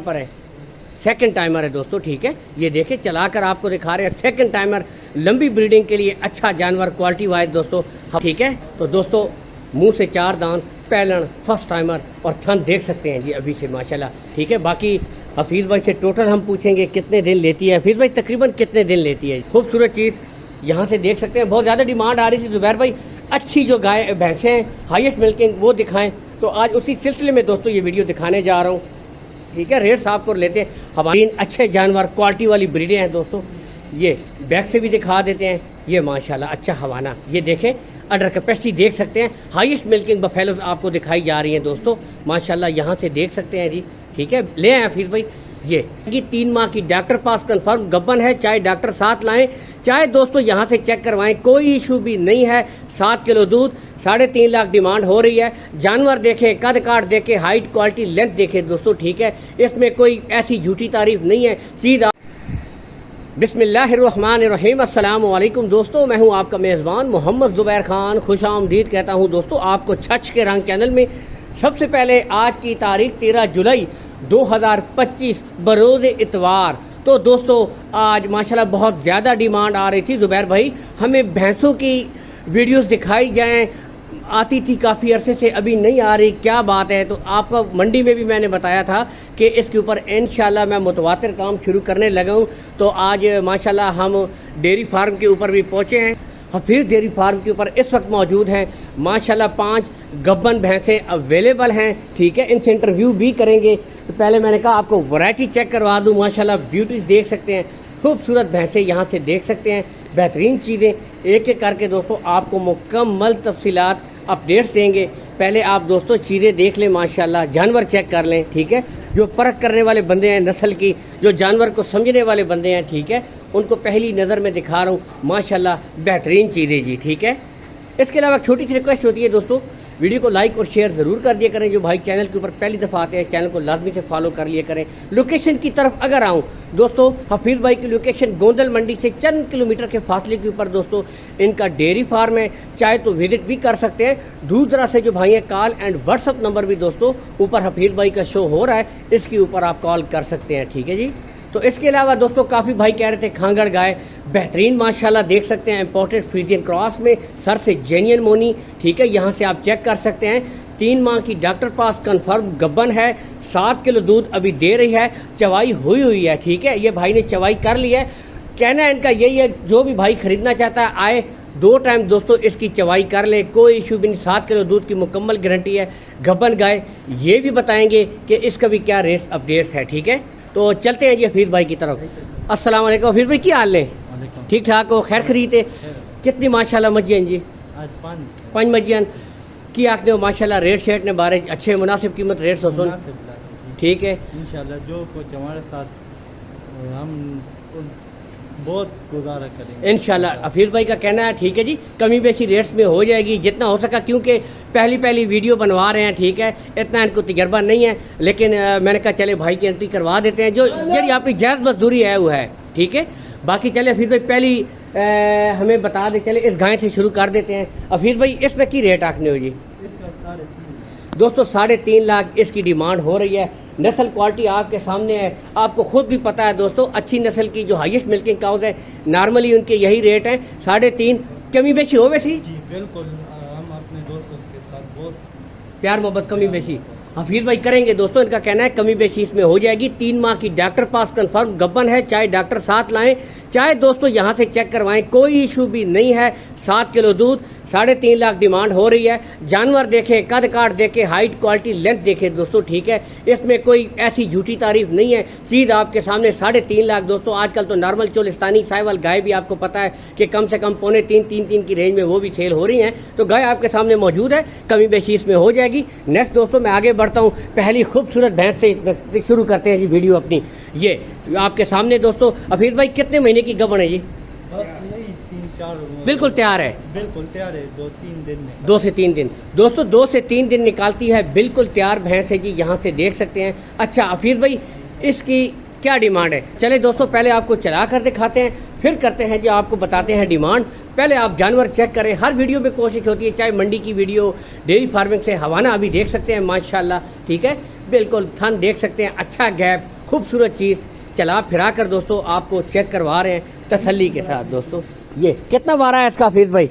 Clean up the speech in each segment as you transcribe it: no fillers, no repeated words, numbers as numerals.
पर है, second timer है दोस्तों। ठीक है, ये देखें चलाकर आपको दिखा रहे हैं सेकंड टाइमर, लंबी ब्रीडिंग के लिए अच्छा जानवर, क्वालिटी वाइज दोस्तों। ठीक है, तो दोस्तों मुंह से 4 दांत, पैलन, फर्स्ट टाइमर और थन देख सकते हैं जी अभी से माशाल्लाह। ठीक है, बाकी हफीज़ भाई से टोटल हम पूछेंगे कितने दिन लेती है। हफीज़ भाई तकरीबन कितने दिन लेती है? खूबसूरत चीज़ यहाँ से देख सकते हैं। बहुत ज़्यादा डिमांड आ रही थी ज़ुबैर भाई, अच्छी जो गाय भैंसें हैं हाईएस्ट मिल्किंग वो दिखाएं, तो आज उसी सिलसिले में दोस्तों ये वीडियो दिखाने जा रहा हूँ। ठीक है, रेट्स आपको लेते हैं। हमारी अच्छे जानवर, क्वालिटी वाली ब्रीडें हैं दोस्तों। ये बैक से भी दिखा देते हैं। ये माशाल्लाह अच्छा हवाना, ये देखें अंडर कैपेसिटी देख सकते हैं। हाईएस्ट मिल्किंग बफेलो आपको दिखाई जा रही हैं दोस्तों माशाल्लाह, यहाँ से देख सकते हैं जी। ठीक है, ले आए फिर भाई। ये 3 माह की डॉक्टर पास कंफर्म गब्बन है, चाहे डॉक्टर साथ लाएं, चाहे दोस्तों यहाँ से चेक करवाएं, कोई इशू भी नहीं है। 7 किलो दूध, 3.5 लाख डिमांड हो रही है। जानवर देखें, कद काट देखें, हाइट, क्वालिटी, लेंथ देखें दोस्तों। ठीक है, इसमें कोई ऐसी झूठी तारीफ नहीं है चीज़। बिस्मिल्लाहिर्रहमानिर्रहीम, अस्सलाम वालेकुम दोस्तों, मैं हूं आपका मेज़बान मोहम्मद ज़ुबैर खान। खुश आमदीद कहता हूं दोस्तों आपको छछ के रंग चैनल में। सबसे पहले आज की तारीख 13 जुलाई 2025 बरोज़ इतवार। तो दोस्तों आज माशाल्लाह बहुत ज़्यादा डिमांड आ रही थी ज़ुबैर भाई, हमें भैंसों की वीडियोस दिखाई जाएं, आती थी काफ़ी अरसे से, अभी नहीं आ रही, क्या बात है? तो आपका मंडी में भी मैंने बताया था कि इसके ऊपर इंशाल्लाह मैं मुतवातिर काम शुरू करने लगा हूँ। तो आज माशाल्लाह हम डेयरी फार्म के ऊपर भी पहुँचे हैं। हफीज़ डेयरी फार्म के ऊपर इस वक्त मौजूद हैं माशाल्लाह 5 गब्बन भैंसें अवेलेबल हैं। ठीक है, इनसे इंटरव्यू भी करेंगे। तो पहले मैंने कहा आपको वैरायटी चेक करवा दूँ। माशाल्लाह ब्यूटीज देख सकते हैं, खूबसूरत भैंसें यहाँ से देख सकते हैं, बेहतरीन चीज़ें एक एक करके दोस्तों आपको मुकम्मल तफसीलात अपडेट्स देंगे। पहले आप दोस्तों चीज़ें देख लें माशाल्लाह, जानवर चेक कर लें। ठीक है, जो परख करने वाले बंदे हैं नस्ल की, जो जानवर को समझने वाले बंदे हैं, ठीक है, उनको पहली नज़र में दिखा रहा हूँ माशाल्लाह बेहतरीन चीज़ें जी। ठीक है, इसके अलावा छोटी सी रिक्वेस्ट होती है दोस्तों, वीडियो को लाइक और शेयर ज़रूर कर दिया करें। जो भाई चैनल के ऊपर पहली दफ़ा आते हैं चैनल को लाजमी से फॉलो कर लिया करें। लोकेशन की तरफ अगर आऊँ दोस्तों, हफीज़ भाई की लोकेशन गोंदल मंडी से चंद किलोमीटर के फासले के ऊपर दोस्तों इनका डेयरी फार्म है, चाहे तो विजिट भी कर सकते हैं। दूर दराज से जो भाई हैं, कॉल एंड व्हाट्सअप नंबर भी दोस्तों ऊपर हफीज़ भाई का शो हो रहा है, इसके ऊपर आप कॉल कर सकते हैं। ठीक है जी। तो इसके अलावा दोस्तों काफ़ी भाई कह रहे थे खांगड़ गाय बेहतरीन माशाल्लाह देख सकते हैं, इंपोर्टेड फ्रीजियन क्रॉस में, सर से जेन्युइन मोनी। ठीक है, यहाँ से आप चेक कर सकते हैं। 3 माह की डॉक्टर पास कंफर्म गब्बन है, 7 किलो दूध अभी दे रही है, चवाई हुई है। ठीक है, ये भाई ने चवाई कर ली है। कहना है इनका यही है, जो भी भाई खरीदना चाहता है आए, 2 टाइम दोस्तों इसकी चवाई कर ले, कोई इशू भी नहीं। 7 किलो दूध की मुकम्मल गारंटी है। गब्बन गाय ये भी बताएंगे कि इसका भी क्या रेट अपडेट्स है। ठीक है, तो चलते हैं जी हफीज़ भाई की तरफ। अस्सलाम वालेकुम हफीज़ भाई, क्या हाल है? ठीक ठाक हो? खैर खरीद है? कितनी माशाल्लाह मजियन जी? आज 5 मजियन की आखने हो माशाल्लाह। रेट शेट ने बारे अच्छे मुनासिब कीमत रेट हो सुन। ठीक है, इंशाल्लाह जो कुछ हमारे साथ हम बहुत गुजारा करेंगे इंशाल्लाह। हफीज़ भाई का कहना है ठीक है जी, कमी बेशी रेट्स में हो जाएगी जितना हो सका, क्योंकि पहली वीडियो बनवा रहे हैं। ठीक है, इतना इनको तजर्बा नहीं है, लेकिन मैंने कहा चले भाई की एंट्री करवा देते हैं, जो जरी आपकी जायज़ मजदूरी है वो है। ठीक है, बाकी चले हफीज़ भाई पहली हमें बता दें, चले इस गाय से शुरू कर देते हैं। हफीज़ भाई इसका की रेट आखने हो जी? दोस्तों 3.5 लाख इसकी डिमांड हो रही है। नस्ल क्वालिटी आपके सामने है, आपको खुद भी पता है दोस्तों, अच्छी नस्ल की जो हाईएस्ट मिल्किंग काउज है नॉर्मली उनके यही रेट है 3.5। कमी बेशी हो वैसी जी? बिल्कुल, हम अपने दोस्तों के साथ बहुत प्यार मोहब्बत कमी बेशी हफीज़ भाई करेंगे दोस्तों। इनका कहना है कमी बेशी इसमें हो जाएगी। 3 माह की डॉक्टर पास कंफर्म गब्बन है, चाहे डॉक्टर साथ लाएं, चाहे दोस्तों यहाँ से चेक करवाएं, कोई इशू भी नहीं है। 7 किलो दूध, 3.5 लाख डिमांड हो रही है। जानवर देखें, कद काट देखें, हाइट, क्वालिटी, लेंथ देखें दोस्तों। ठीक है, इसमें कोई ऐसी झूठी तारीफ नहीं है, चीज़ आपके सामने। 3.5 लाख दोस्तों। आजकल तो नॉर्मल चोलिस्तानी साहिवाल गाय भी आपको पता है कि कम से कम 2.25-3 की रेंज में वो भी सेल हो रही हैं। तो गाय आपके सामने मौजूद है, कमी बेशी इसमें हो जाएगी। नेक्स्ट दोस्तों मैं आगे बढ़ता हूँ, पहली खूबसूरत भैंस से शुरू करते हैं जी वीडियो अपनी। ये आपके सामने दोस्तों हफीज़ भाई कितने महीने की गबन है जी? 3-4 बिल्कुल तैयार है, बिल्कुल तैयार है। 2-3 दिन में, 2 से 3 दिन दोस्तों, 2 से 3 दिन निकालती है, बिल्कुल तैयार भैंस है जी, यहाँ से देख सकते हैं। अच्छा हफीज़ भाई इसकी क्या डिमांड है। चले दोस्तों पहले आपको चला कर दिखाते हैं, फिर करते हैं जी आपको बताते हैं डिमांड। पहले आप जानवर चेक करें। हर वीडियो में कोशिश होती है, चाहे मंडी की वीडियो, डेयरी फार्मिंग से हवाना अभी देख सकते हैं माशाल्लाह, ठीक है, बिल्कुल थन देख सकते हैं, अच्छा गैप, खूबसूरत चीज़। चला फिरा कर दोस्तों आपको चेक करवा रहे हैं तसल्ली के साथ। दोस्तों ये कितना वारा है इसका हफीज़ भाई?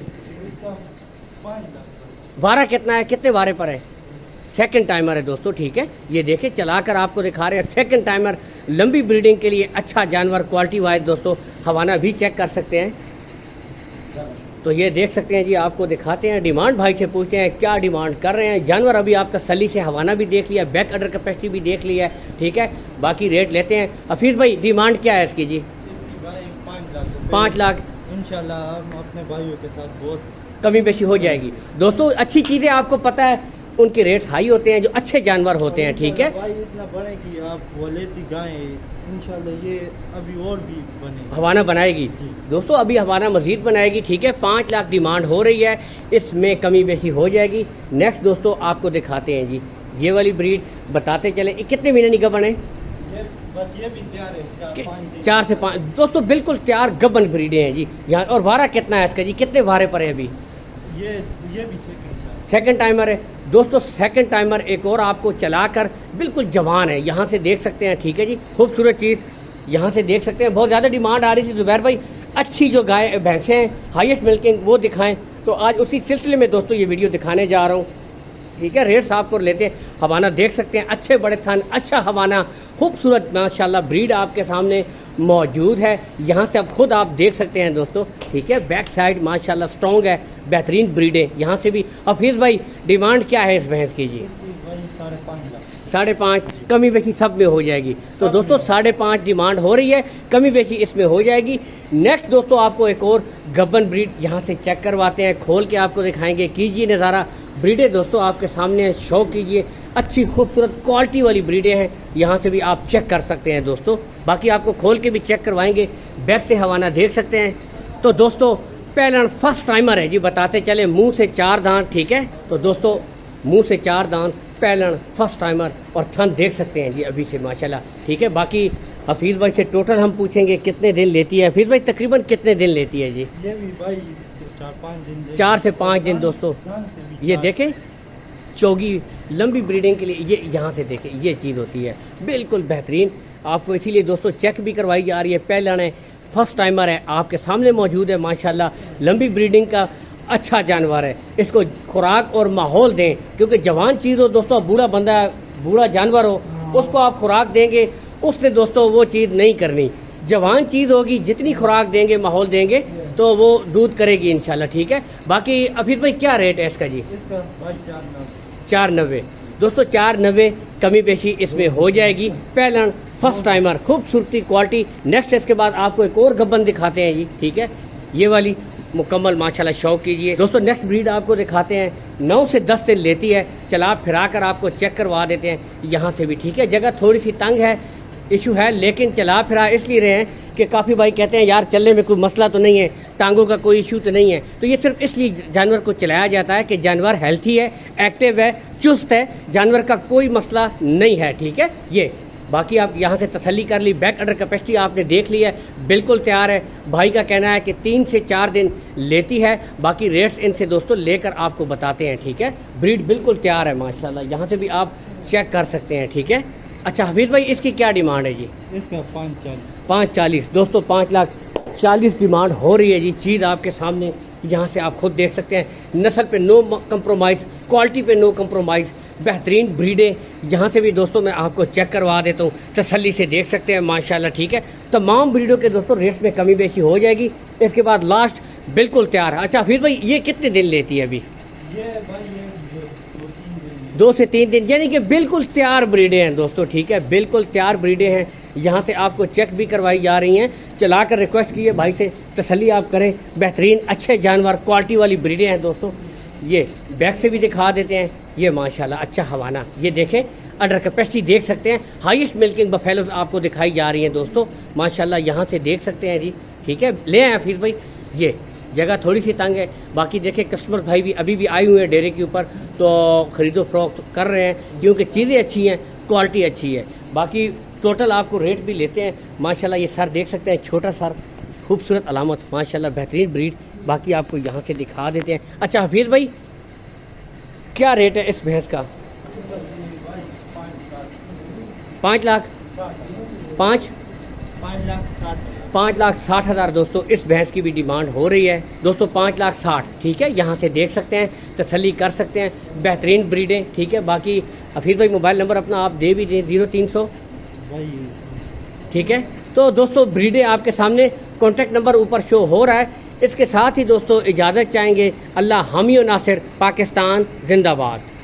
वारा कितना है, कितने वारे पर है? सेकंड टाइमर है दोस्तों, ठीक है। ये देखें चलाकर आपको दिखा रहे हैं सेकंड टाइमर, लंबी ब्रीडिंग के लिए अच्छा जानवर, क्वालिटी वाइज दोस्तों। हवाना भी चेक कर सकते हैं। तो ये देख सकते हैं जी, आपको दिखाते हैं। डिमांड भाई से पूछते हैं क्या डिमांड कर रहे हैं। जानवर अभी आप तसल्ली से हवाना भी देख लिया, बैक अडर कैपेसिटी भी देख लिया है, ठीक है। बाकी रेट लेते हैं। हफीज़ भाई डिमांड क्या है इसकी जी? 5 लाख। इंशाल्लाह हम अपने भाइयों के साथ बहुत कमी बेशी हो जाएगी दोस्तों। अच्छी चीज़ें आपको पता है उनके रेट हाई होते हैं, जो अच्छे जानवर होते हैं, ठीक है। भाई इतना बड़े कि आप वलेती गाय इंशाल्लाह ये अभी और भी बने, हवाना बनाएगी दोस्तों, अभी हवाना मजीद बनाएगी, ठीक है। 5 लाख डिमांड हो रही है, इसमें कमी बेशी हो जाएगी। नेक्स्ट दोस्तों आपको दिखाते हैं जी ये वाली ब्रीड, बताते चले कितने महीने निगह बने? बस ये भी तैयार है 4 से 5 दोस्तों, बिल्कुल तैयार गबन ब्रीडें हैं जी यहाँ। और वारा कितना है इसका जी, कितने वारे पर है अभी? ये भी सेकंड टाइमर है दोस्तों। सेकंड टाइमर एक और आपको चलाकर बिल्कुल जवान है, यहाँ से देख सकते हैं, ठीक है जी। खूबसूरत चीज़ यहाँ से देख सकते हैं। बहुत ज़्यादा डिमांड आ रही थी जुबैर भाई, अच्छी जो गाय भैंसें हैं हाईएस्ट मिल्किंग वो दिखाएं, तो आज उसी सिलसिले में दोस्तों ये वीडियो दिखाने जा रहा हूँ, ठीक है। रेट्स आपको लेते हैं। हवाना देख सकते हैं, अच्छे बड़े थान, अच्छा हवाना, खूबसूरत माशाल्लाह ब्रीड आपके सामने मौजूद है। यहाँ से अब खुद आप देख सकते हैं दोस्तों, ठीक है। बैक साइड माशाल्लाह स्ट्रॉन्ग है, बेहतरीन ब्रीड है। यहाँ से भी हफीज़ भाई डिमांड क्या है इस भैंस की जी? 5.5। कमी बेशी सब में हो जाएगी। तो दोस्तों 5.5 डिमांड हो रही है, कमी बेशी इसमें हो जाएगी। नेक्स्ट दोस्तों आपको एक और गब्बन ब्रीड यहाँ से चेक करवाते हैं, खोल के आपको दिखाएंगे। कीजिए नज़ारा, ब्रीडें दोस्तों आपके सामने, शो कीजिए। अच्छी खूबसूरत क्वालिटी वाली ब्रीडें हैं, यहाँ से भी आप चेक कर सकते हैं दोस्तों। बाकी आपको खोल के भी चेक करवाएंगे, बैक से हवाना देख सकते हैं। तो दोस्तों पहला फर्स्ट टाइमर है जी, बताते चले, मुंह से 4 दांत, ठीक है। तो दोस्तों मुंह से 4 दांत, पहलन फर्स्ट टाइमर, और थन देख सकते हैं जी अभी से माशाल्लाह, ठीक है। बाकी हफीज़ भाई से टोटल हम पूछेंगे कितने दिन लेती है। हफीज़ भाई तकरीबन कितने दिन लेती है जी? ये भी भाई 4-5 दिन 4 से 5 दिन दोस्तों। ये देखें चौगी लंबी ब्रीडिंग के लिए, ये यहाँ से देखें ये चीज़ होती है, बिल्कुल बेहतरीन। आपको इसीलिए दोस्तों चेक भी करवाई जा रही है। पहलन है, फर्स्ट टाइमर है, आपके सामने मौजूद है माशाल्लाह। लंबी ब्रीडिंग का अच्छा जानवर है, इसको खुराक और माहौल दें, क्योंकि जवान चीज़ हो दोस्तों, बूढ़ा बंदा, बूढ़ा जानवर हो, उसको आप खुराक देंगे, उसने दोस्तों वो चीज़ नहीं करनी। जवान चीज़ होगी, जितनी खुराक देंगे, माहौल देंगे, तो वो दूध करेगी इंशाल्लाह, ठीक है। बाकी अभी भाई क्या रेट है इसका जी? इसका भाई 490 दोस्तों, 490 कमी बेशी इसमें हो जाएगी। पहलन फर्स्ट टाइमर, खूबसूरती क्वालिटी। नेक्स्ट इसके बाद आपको एक और गब्बन दिखाते हैं जी, ठीक है। ये वाली मुकम्मल माशाल्लाह शौक कीजिए दोस्तों। नेक्स्ट ब्रीड आपको दिखाते हैं, 9 से 10 दिन लेती है। चला फिरा कर आपको चेक करवा देते हैं यहाँ से भी, ठीक है। जगह थोड़ी सी तंग है, इशू है, लेकिन चला फिरा इसलिए रहे हैं कि काफ़ी भाई कहते हैं यार चलने में कोई मसला तो नहीं है, टांगों का कोई इशू तो नहीं है। तो ये सिर्फ इसलिए जानवर को चलाया जाता है कि जानवर हेल्थी है, एक्टिव है, चुस्त है, जानवर का कोई मसला नहीं है, ठीक है। ये बाकी आप यहाँ से तसल्ली कर ली, बैक अडर कैपेसिटी आपने देख ली है, बिल्कुल तैयार है। भाई का कहना है कि 3 से 4 दिन लेती है। बाकी रेट्स इनसे दोस्तों लेकर आपको बताते हैं, ठीक है। ब्रीड बिल्कुल तैयार है माशाल्लाह, यहाँ से भी आप चेक कर सकते हैं, ठीक है। अच्छा हफीज़ भाई इसकी क्या डिमांड है जी? इसका 540 दोस्तों, 5,40,000 डिमांड हो रही है जी। चीज़ आपके सामने यहाँ से आप खुद देख सकते हैं। नस्ल पे नो कंप्रोमाइज़, क्वालिटी पे नो कंप्रोमाइज़, बेहतरीन ब्रीडें। यहाँ से भी दोस्तों मैं आपको चेक करवा देता हूँ, तसल्ली से देख सकते हैं माशाल्लाह, ठीक है। तमाम ब्रीडों के दोस्तों रेट्स में कमी बेशी हो जाएगी। इसके बाद लास्ट बिल्कुल तैयार है। अच्छा हफीज़ भाई ये कितने दिन लेती है अभी? ये भाई 2 से 3 दिन, यानी कि बिल्कुल तैयार ब्रीडें हैं दोस्तों, ठीक है। बिल्कुल तैयार ब्रीडें हैं, यहाँ से आपको चेक भी करवाई जा रही हैं। चला कर रिक्वेस्ट कीजिए भाई से, तसल्ली आप करें। बेहतरीन अच्छे जानवर, क्वालिटी वाली ब्रीडें हैं दोस्तों। ये बैक से भी दिखा देते हैं, ये माशाल्लाह अच्छा हवाना, ये देखें अडर कैपेसिटी देख सकते हैं। हाईएस्ट मिल्किंग बफेलो आपको दिखाई जा रही हैं दोस्तों माशाल्लाह, यहाँ से देख सकते हैं जी, ठीक है। ले आए फिर भाई, ये जगह थोड़ी सी तंग है। बाकी देखें कस्टमर भाई भी अभी भी आए हुए हैं डेरे के ऊपर, तो ख़रीदो फरोख्त कर रहे हैं, क्योंकि चीज़ें अच्छी हैं, क्वालिटी अच्छी है। बाकी टोटल आपको रेट भी लेते हैं। माशाल्लाह ये सर देख सकते हैं, छोटा सर, खूबसूरत अलामत, माशाल्लाह बेहतरीन ब्रीड। बाकी आपको यहाँ से दिखा देते हैं। अच्छा हफीज़ भाई, क्या रेट है इस भैंस का? 5 लाख 5,60,000 दोस्तों इस भैंस की भी डिमांड हो रही है दोस्तों, 5,60,000। ठीक है, यहाँ से देख सकते हैं, तसल्ली कर सकते हैं, बेहतरीन ब्रीडें। ठीक है, बाकी हफीज़ भाई मोबाइल नंबर अपना आप दे भी दें, 0300। ठीक है, तो दोस्तों ब्रीडें आपके सामने, कॉन्टैक्ट नंबर ऊपर शो हो रहा है। इसके साथ ही दोस्तों इजाज़त चाहेंगे। अल्लाह हामी और नासिर, पाकिस्तान जिंदाबाद।